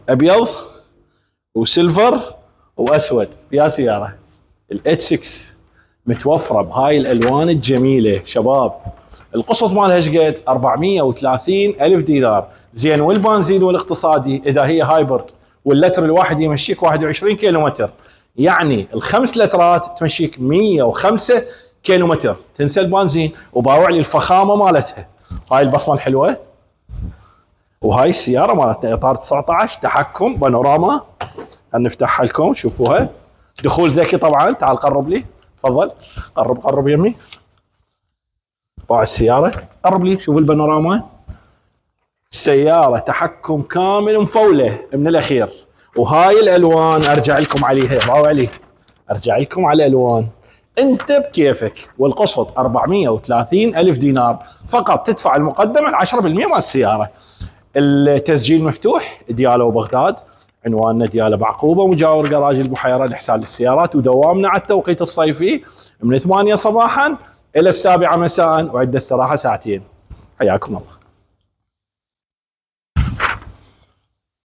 ابيض وسيلفر واسود فيها سياره الاتش 6 متوفره بهاي الالوان الجميله شباب. القسط مالها ايش قد؟ 430 الف دينار. زين والبنزين والاقتصادي اذا هي هايبرد واللتر الواحد يمشيك 21 كيلومتر، يعني الخمس لترات تمشيك 105 كيلومتر. تنسى البنزين وباوع لي الفخامه مالتها. هاي البصمه الحلوه، وهاي السياره مالتنا اطار 19 تحكم بانوراما. هنفتحها لكم شوفوها. دخول ذكي طبعا. تعال قرب لي تفضل. قرب يمي. باع السياره قرب لي شوف البانوراما. السياره تحكم كامل مفوله من الاخير. وهاي الالوان ارجع لكم عليها. باوع لي ارجع لكم على الالوان انت بكيفك. والقسط 430 الف دينار فقط. تدفع المقدم 10% مال السياره. التسجيل مفتوح. دياله بغداد. عنواننا دياله بعقوبه مجاور جراج البحيره لإحسان السيارات. ودوامنا على التوقيت الصيفي من 8 صباحا الى 7 مساء، وعندنا استراحه ساعتين. حياكم الله.